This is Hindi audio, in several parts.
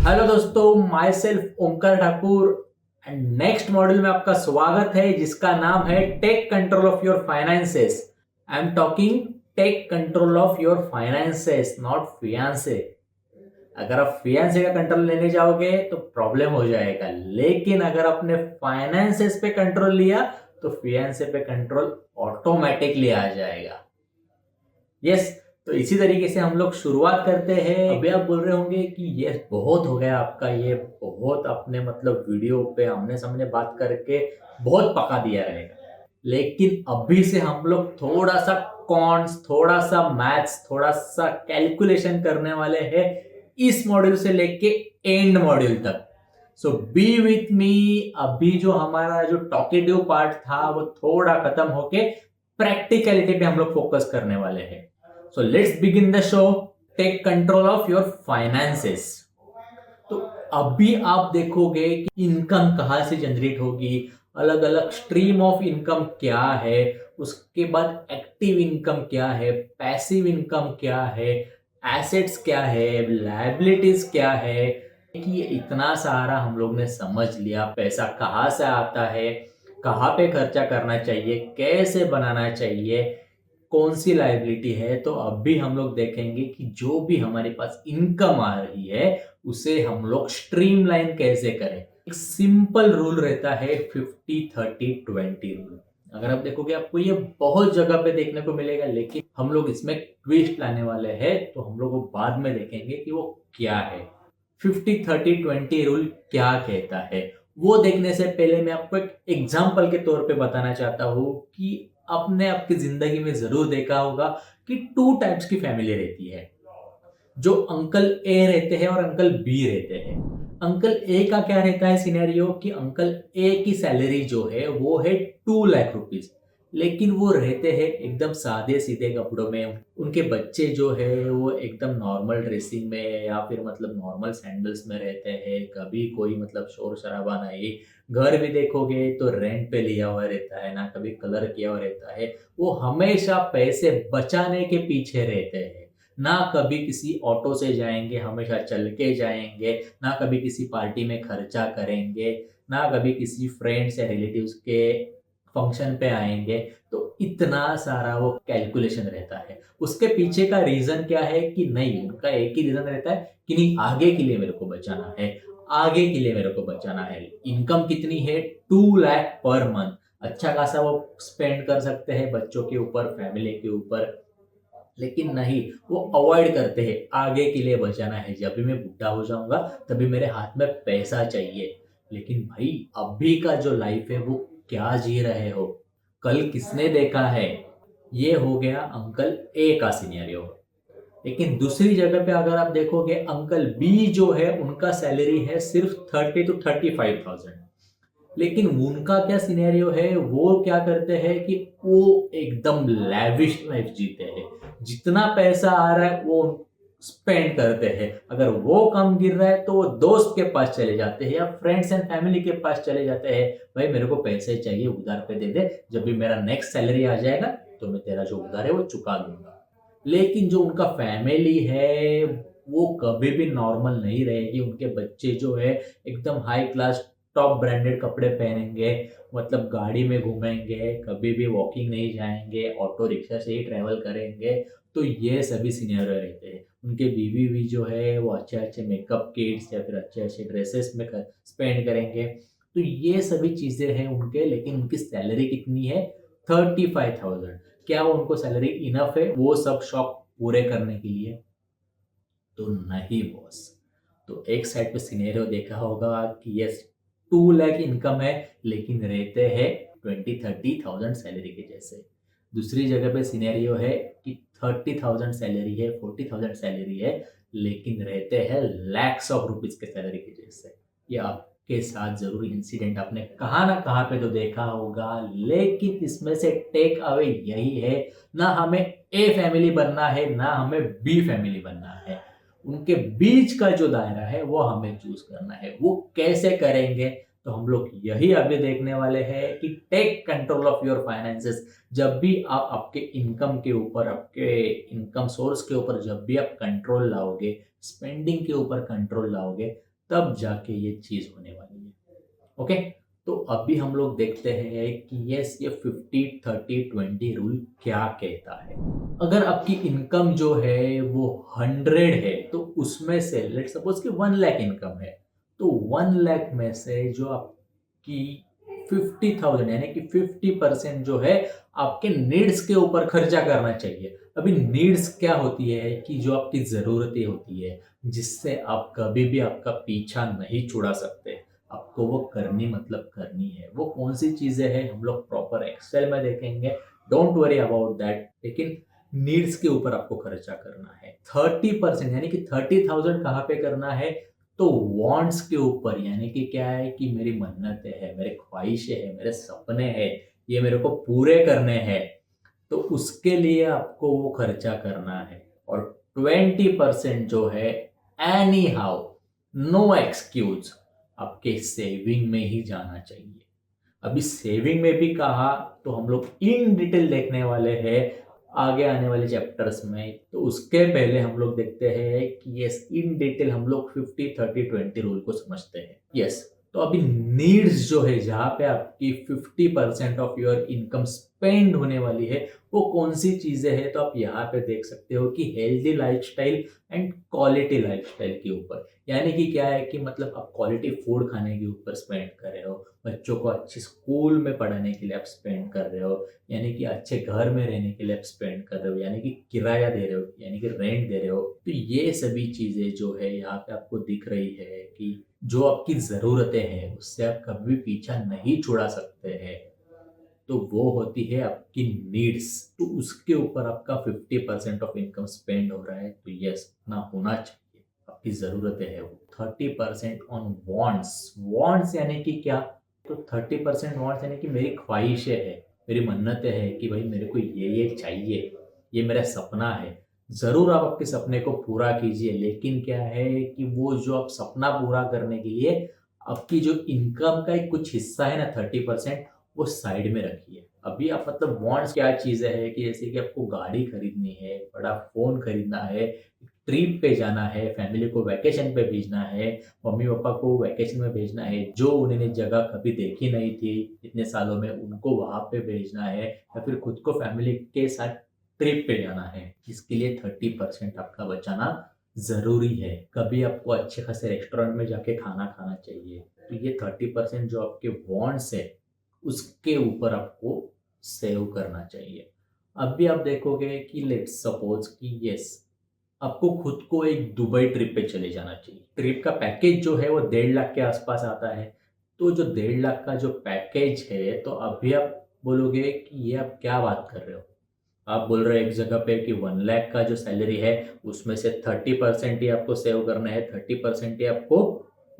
हेलो दोस्तों, myself Omkar Thakur and next module में आपका स्वागत है जिसका नाम है take control of your finances. I am talking take control of your finances, not fiance. अगर आप फियांसे का कंट्रोल लेने जाओगे तो प्रॉब्लम हो जाएगा, लेकिन अगर आपने फाइनेंसेस पे कंट्रोल लिया तो फियांसे पे कंट्रोल ऑटोमेटिकली आ जाएगा। यस, तो इसी तरीके से हम लोग शुरुआत करते हैं। अभी आप बोल रहे होंगे कि ये बहुत हो गया आपका, ये बहुत आपने मतलब वीडियो पे आमने सामने बात करके बहुत पका दिया रहेगा। लेकिन अभी से हम लोग थोड़ा सा कॉन्स, थोड़ा सा मैथ्स, थोड़ा सा कैलकुलेशन करने वाले हैं इस मॉड्यूल से लेके एंड मॉड्यूल तक। सो बी विथ मी। अभी जो हमारा जो टॉकेटिव पार्ट था वो थोड़ा खत्म होके प्रैक्टिकलिटी पे हम लोग फोकस करने वाले हैं। So let's begin the show. Take control of your finances. तो अभी आप देखोगे कि इनकम कहाँ से जनरेट होगी, अलग अलग स्ट्रीम ऑफ इनकम क्या है, उसके बाद एक्टिव इनकम क्या है, पैसिव इनकम क्या है, एसेट्स क्या है, लायबिलिटीज क्या है। कि ये इतना सारा हम लोग ने समझ लिया, पैसा कहाँ से आता है, कहाँ पे खर्चा करना चाहिए, कैसे बनाना चाहिए, कौन सी लायबिलिटी है। तो अभी हम लोग देखेंगे कि जो भी हमारे पास इनकम आ रही है उसे हम लोग स्ट्रीमलाइन कैसे करें। एक सिंपल रूल रहता है 50-30-20 रूल। अगर आप देखोगे आपको ये बहुत जगह पे देखने को मिलेगा, लेकिन हम लोग इसमें ट्विस्ट लाने वाले हैं, तो हम लोग वो बाद में देखेंगे कि वो क्या है। 50-30-20 रूल क्या कहता है वो देखने से पहले मैं आपको एक एग्जाम्पल के तौर पे बताना चाहता हूँ कि आपने आपकी जिंदगी में जरूर देखा होगा कि टू टाइप्स की फैमिली रहती है। जो अंकल ए रहते हैं और अंकल बी रहते हैं। अंकल ए का क्या रहता है सिनेरियो कि अंकल ए की सैलरी जो है वो है 2 लाख रुपीज, लेकिन वो रहते हैं एकदम सादे सीधे कपड़ों में। उनके बच्चे जो है वो एकदम नॉर्मल ड्रेसिंग में या फिर मतलब नॉर्मल सैंडल्स में रहते हैं, कभी कोई मतलब शोर शराबा नहीं। घर भी देखोगे तो रेंट पे लिया हुआ रहता है, ना कभी कलर किया हुआ रहता है। वो हमेशा पैसे बचाने के पीछे रहते हैं। ना कभी किसी ऑटो से जाएंगे, हमेशा चल के जाएंगे। ना कभी किसी पार्टी में खर्चा करेंगे, ना कभी किसी फ्रेंड्स या रिलेटिव्स के फंक्शन पे आएंगे। तो इतना सारा वो कैलकुलेशन रहता है। उसके पीछे का रीजन क्या है कि नहीं, उनका एक ही रीजन रहता है कि नहीं, आगे के लिए मेरे को बचाना है, आगे के लिए मेरे को बचाना है। इनकम कितनी है? 2 लाख पर मंथ। अच्छा खासा वो स्पेंड कर सकते हैं बच्चों के ऊपर, फैमिली के ऊपर। लेकिन नहीं, वो अवॉइड करते हैं, आगे के लिए बचाना है। जब भी मैं बुढ़ा हो जाऊंगा तभी मेरे हाथ में पैसा चाहिए। लेकिन भाई, अभी का जो लाइफ है वो क्या जी रहे हो? कल किसने देखा है? ये हो गया अंकल ए का सिनेरियो। लेकिन दूसरी जगह पे अगर आप देखोगे, अंकल बी जो है उनका सैलरी है सिर्फ 30 to 35,000। लेकिन उनका क्या सिनेरियो है, वो क्या करते हैं कि वो एकदम लैविश लाइफ जीते हैं। जितना पैसा आ रहा है वो स्पेंड करते हैं। अगर वो कम गिर रहा है तो वो दोस्त के पास चले जाते हैं या फ्रेंड्स एंड फैमिली के पास चले जाते हैं। भाई मेरे को पैसे चाहिए, उधार पे दे दे, जब भी मेरा नेक्स्ट सैलरी आ जाएगा तो मैं तेरा जो उधार है वो चुका दूंगा। लेकिन जो उनका फैमिली है वो कभी भी नॉर्मल नहीं रहेगी। उनके बच्चे जो है एकदम हाई क्लास टॉप ब्रांडेड कपड़े पहनेंगे, मतलब गाड़ी में घूमेंगे, कभी भी वॉकिंग नहीं जाएंगे, ऑटो रिक्शा से ही ट्रेवल करेंगे। तो ये सभी सिनेरियो रहते हैं। उनके बीवी भी जो है वो अच्छे अच्छे मेकअप किट्स या फिर अच्छे अच्छे ड्रेसेस में स्पेंड करेंगे। तो ये सभी चीजें हैं उनके। लेकिन उनकी सैलरी कितनी है? 35,000। क्या वो उनको सैलरी इनफ है वो सब शौक पूरे करने के लिए? तो नहीं बॉस। तो एक साइड पे सिनेरियो देखा होगा कि यस, 2 लाख इनकम है लेकिन रहते हैं 20-30,000 सैलरी के जैसे। दूसरी जगह पे सिनेरियो है कि 30,000 सैलरी है, 40,000 सैलरी है, लेकिन रहते हैं लैक्स ऑफ रुपीज के सैलरी के जैसे। ये आपके साथ जरूर इंसिडेंट आपने कहाँ ना कहाँ पे तो देखा होगा। लेकिन इसमें से टेक अवे यही है, ना हमें ए फैमिली बनना है ना हमें बी फैमिली बनना है। उनके बीच का जो दायरा है वो हमें चूज करना है। वो कैसे करेंगे? तो हम लोग यही अभी देखने वाले हैं कि take control of your finances. जब भी आप आपके इनकम के ऊपर, आपके इनकम सोर्स के ऊपर जब भी आप कंट्रोल लाओगे, स्पेंडिंग के ऊपर कंट्रोल लाओगे, तब जाके ये चीज होने वाली है। ओके, तो अभी हम लोग देखते हैं कि यस ये 50-30-20 रूल क्या कहता है। अगर आपकी इनकम जो है वो 100 है तो उसमें से लेट सपोज कि 1 लाख इनकम है, तो 1 लाख में से जो आपकी 50,000 यानी कि 50% जो है आपके नीड्स के ऊपर खर्चा करना चाहिए। अभी नीड्स क्या होती है कि जो आपकी ज़रूरतें होती है जिससे आप कभी भी आपका पीछा नहीं छुड़ा सकते, आपको वो करनी मतलब करनी है। वो कौन सी चीज़ें हैं हम लोग प्रॉपर एक्सेल में देखेंगे, डोंट वरी अबाउट दैट। लेकिन नीड्स के ऊपर आपको खर्चा करना है 30% यानी कि 30,000 कहाँ पे करना है, तो वांट्स के ऊपर। यानी कि क्या है कि मेरी मन्नतें हैं, मेरे ख्वाहिशें हैं, मेरे सपने हैं, ये मेरे को पूरे करने हैं, तो उसके लिए आपको वो खर्चा करना है। और 20% जो है एनी हाउ, नो एक्सक्यूज, आपके सेविंग में ही जाना चाहिए। अभी सेविंग में भी कहा तो हम लोग इन डिटेल देखने वाले हैं आगे आने वाले चैप्टर्स में। तो उसके पहले हम लोग देखते हैं कि यस इन डिटेल हम लोग 50-30-20 रूल को समझते हैं। यस, तो अभी नीड्स जो है जहाँ पे आपकी 50% ऑफ योर इनकम स्पेंड होने वाली है, वो कौन सी चीजें हैं, तो आप यहाँ पे देख सकते हो कि healthy lifestyle and quality lifestyle के ऊपर। यानी कि क्या है कि मतलब आप क्वालिटी फूड खाने के ऊपर स्पेंड कर रहे हो, बच्चों को अच्छे स्कूल में पढ़ाने के लिए आप स्पेंड कर रहे हो, यानी कि अच्छे घर में रहने के लिए आप स्पेंड कर रहे हो, यानी कि किराया दे रहे हो, यानी कि रेंट दे रहे हो। तो ये सभी चीजें जो है यहाँ पे आपको दिख रही है कि जो आपकी जरूरतें हैं उससे आप कभी भी पीछा नहीं छुड़ा सकते हैं, तो वो होती है आपकी नीड्स। तो उसके ऊपर आपका 50% ऑफ इनकम स्पेंड हो रहा है, तो यस ना होना चाहिए। आपकी जरूरतें हैं वो 30% ऑन वांट्स। वांट्स यानी कि क्या, तो 30% वांट्स यानी कि मेरी ख्वाहिशें है, मेरी मन्नतें हैं कि भाई मेरे को ये चाहिए, ये मेरा सपना है। जरूर आप आपके सपने को पूरा कीजिए, लेकिन क्या है कि वो जो आप सपना पूरा करने के लिए आपकी जो इनकम का एक कुछ हिस्सा है ना 30%, वो साइड में रखिए। अभी आप मतलब वांट्स क्या चीज़ें है कि जैसे कि आपको गाड़ी खरीदनी है, बड़ा फ़ोन खरीदना है, ट्रिप पे जाना है, फैमिली को वैकेशन पे भेजना है, मम्मी-पापा को वैकेशन में भेजना है, जो उन्होंने जगह कभी देखी नहीं थी इतने सालों में, उनको वहाँ पे भेजना है, या फिर खुद को फैमिली के साथ ट्रिप पे जाना है। इसके लिए 30% आपका बचाना ज़रूरी है। कभी आपको अच्छे खासे रेस्टोरेंट में जाके खाना खाना चाहिए, तो ये 30% जो आपके वांट्स है उसके ऊपर आपको सेव करना चाहिए। अभी आप देखोगे कि लेट्स सपोज कि यस आपको खुद को एक दुबई ट्रिप पे चले जाना चाहिए। ट्रिप का पैकेज जो है वो 1.5 लाख के आसपास आता है। तो जो 1.5 लाख का जो पैकेज है, तो अभी आप बोलोगे कि ये आप क्या बात कर रहे हो। आप बोल रहे हो एक जगह पे कि 1 लाख का जो सैलरी है उसमें से 30% ही आपको सेव करना है, 30% ही आपको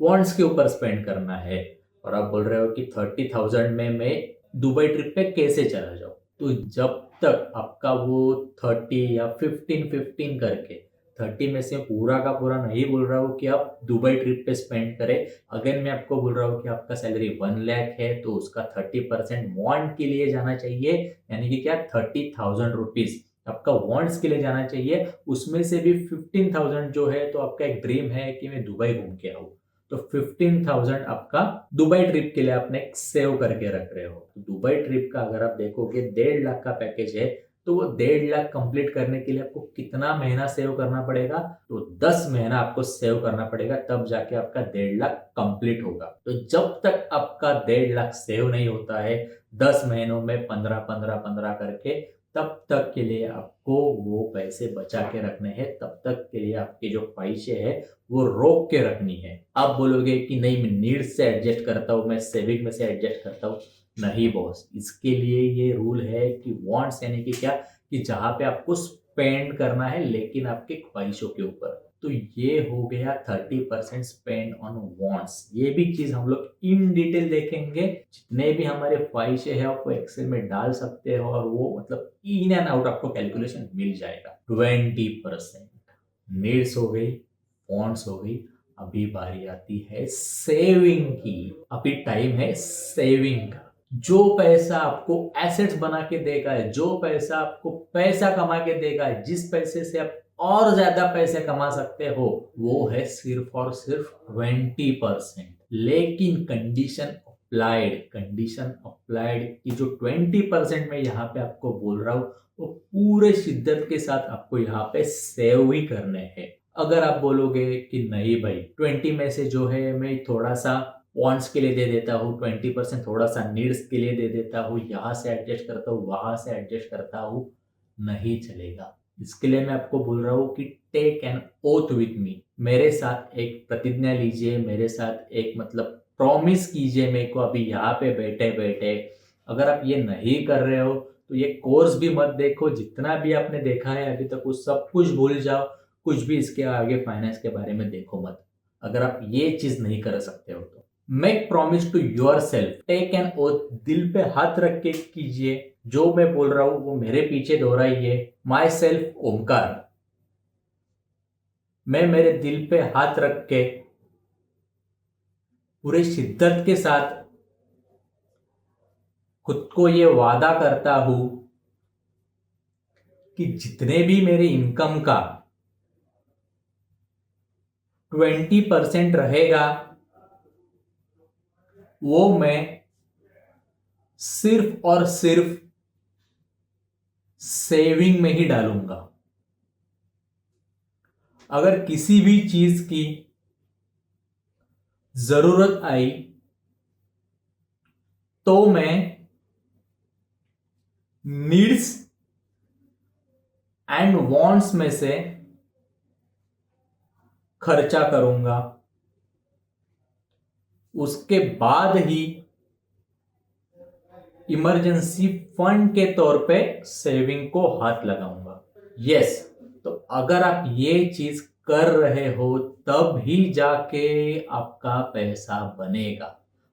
वॉन्ट्स के ऊपर स्पेंड करना है। और आप बोल रहे हो कि 30,000 में मैं दुबई ट्रिप पे कैसे चला जाऊँ। तो जब तक आपका वो 30 या 15-15 करके 30 में से पूरा का पूरा नहीं बोल रहा हूँ कि आप दुबई ट्रिप पे स्पेंड करें। अगर मैं आपको बोल रहा हूँ कि आपका सैलरी 1 लाख है तो उसका 30% वॉन्ट के लिए जाना चाहिए, यानी कि क्या 30,000 रुपीज आपका वॉन्ट्स के लिए जाना चाहिए। उसमें से भी 15,000 जो है तो आपका एक ड्रीम है कि मैं दुबई घूम के आऊँ, तो 15,000 आपका दुबई ट्रिप के लिए आपने सेव करके रख रहे हो। तो दुबई ट्रिप का अगर आप देखोगे 1.5 लाख का पैकेज है, तो वो 1.5 लाख कंप्लीट करने के लिए आपको कितना महीना सेव करना पड़ेगा, तो 10 महीना आपको सेव करना पड़ेगा, तब जाके आपका 1.5 लाख कंप्लीट होगा। तो जब तक आपका 1.5 लाख सेव नहीं होता है 10 महीनों में 15-15-15 करके, तब तक के लिए आपको वो पैसे बचा के रखने हैं। तब तक के लिए आपकी जो ख्वाहिशें है वो रोक के रखनी है। आप बोलोगे कि नहीं मैं नीड्स से एडजस्ट करता हूँ, मैं सेविंग में से एडजस्ट करता हूँ। नहीं बॉस, इसके लिए ये रूल है कि वांट्स यानी कि क्या, कि जहां पे आपको स्पेंड करना है लेकिन आपके ख्वाहिशों के ऊपर। तो ये हो गया 30% स्पेंड ऑन वांट्स। ये भी चीज हम लोग इन डिटेल देखेंगे। जितने भी हमारे ख्वाहिशें हैं आपको एक्सेल में डाल सकते हो और वो मतलब इन एंड आउट आपको कैलकुलेशन मिल जाएगा। 20% नीड्स हो गई, वांट्स हो गई। अभी बारी आती है सेविंग की। अभी टाइम है सेविंग का। जो पैसा आपको एसेट्स बना के देगा, जो पैसा आपको पैसा कमा के देगा, जिस पैसे से आप और ज्यादा पैसे कमा सकते हो, वो है सिर्फ और सिर्फ 20%। लेकिन कंडीशन अप्लाइड की जो 20% मैं यहाँ पे आपको बोल रहा हूँ, वो पूरे शिद्दत के साथ आपको यहाँ पे सेव ही करने हैं। अगर आप बोलोगे कि नहीं भाई, 20 में से जो है मैं थोड़ा सा वॉन्ट्स के लिए दे देता हूँ, 20% थोड़ा सा नीड्स के लिए दे देता हूँ, यहाँ से एडजस्ट करता हूँ, वहां से एडजस्ट करता हूँ, नहीं चलेगा। इसके लिए मैं आपको बोल रहा हूँ कि take an oath with me, मेरे साथ एक प्रतिज्ञा लीजिए, मेरे साथ एक मतलब प्रॉमिस कीजिए मेरे को अभी यहाँ पे बैठे बैठे। अगर आप ये नहीं कर रहे हो तो ये कोर्स भी मत देखो, जितना भी आपने देखा है अभी तक वो सब कुछ भूल जाओ, कुछ भी इसके आगे फाइनेंस के बारे में देखो मत, अगर आप ये चीज नहीं कर सकते हो तो। Make promise to yourself, take an oath, दिल पे हाथ रख के कीजिए, जो मैं बोल रहा हूं वो मेरे पीछे दोहराइए। माई सेल्फ ओमकार, मैं मेरे दिल पे हाथ रख के पूरे शिद्दत के साथ खुद को ये वादा करता हूं कि जितने भी मेरे इनकम का 20% रहेगा, वो मैं सिर्फ और सिर्फ सेविंग में ही डालूंगा। अगर किसी भी चीज की जरूरत आई तो मैं नीड्स एंड वांट्स में से खर्चा करूंगा, उसके बाद ही इमरजेंसी फंड के तौर पे सेविंग को हाथ लगाऊंगा। यस, तो अगर आप ये चीज कर रहे हो तब ही जाके आपका पैसा बनेगा।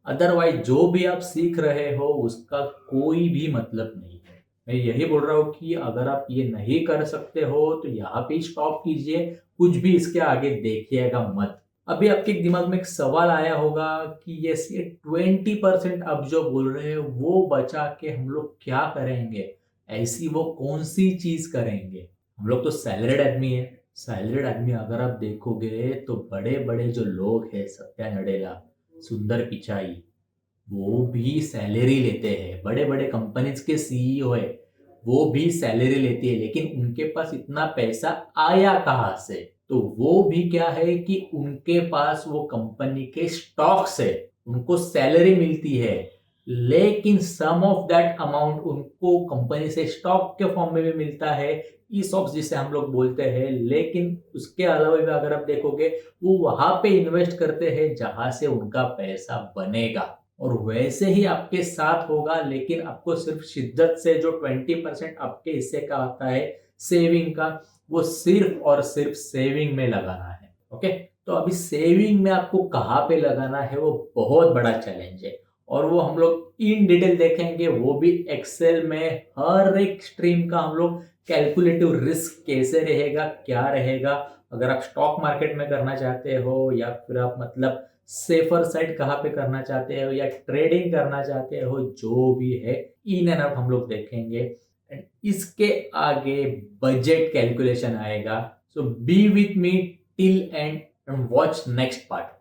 अदरवाइज जो भी आप सीख रहे हो उसका कोई भी मतलब नहीं है। मैं यही बोल रहा हूं कि अगर आप ये नहीं कर सकते हो तो यहाँ पे स्टॉप कीजिए, कुछ भी इसके आगे देखिएगा मत। अभी आपके दिमाग में एक सवाल आया होगा कि ये 20% अब जो बोल रहे हैं वो बचा के हम लोग क्या करेंगे, ऐसी वो कौन सी चीज करेंगे। हम लोग तो सैलरीड आदमी है। सैलरीड आदमी अगर आप देखोगे तो बड़े बड़े जो लोग हैं, सत्या नडेला, सुंदर पिचाई, वो भी सैलरी लेते हैं। बड़े बड़े कंपनीज के सीईओ है, वो भी सैलरी लेती है, लेकिन उनके पास इतना पैसा आया कहाँ से? तो वो भी क्या है कि उनके पास वो कंपनी के स्टॉक्स है, उनको सैलरी मिलती है, लेकिन सम ऑफ दैट अमाउंट उनको कंपनी से स्टॉक के फॉर्म में भी मिलता है, ईसॉप्स जिसे हम लोग बोलते हैं। लेकिन उसके अलावा भी अगर आप देखोगे वो वहां पे इन्वेस्ट करते हैं जहां से उनका पैसा बनेगा, और वैसे ही आपके साथ होगा। लेकिन आपको सिर्फ शिद्दत से जो 20% आपके हिस्से का आता है सेविंग का, वो सिर्फ और सिर्फ सेविंग में लगाना है। ओके, तो अभी सेविंग में आपको कहाँ पे लगाना है वो बहुत बड़ा चैलेंज है, और वो हम लोग इन डिटेल देखेंगे, वो भी एक्सेल में। हर एक स्ट्रीम का हम लोग कैलकुलेटिव रिस्क कैसे रहेगा, क्या रहेगा, अगर आप स्टॉक मार्केट में करना चाहते हो या फिर आप मतलब सेफर साइड कहाँ पे करना चाहते हो या ट्रेडिंग करना चाहते हो, जो भी है इन एंड आउट हम लोग देखेंगे। एंड इसके आगे बजट कैलकुलेशन आएगा। So be with me till end watch next part.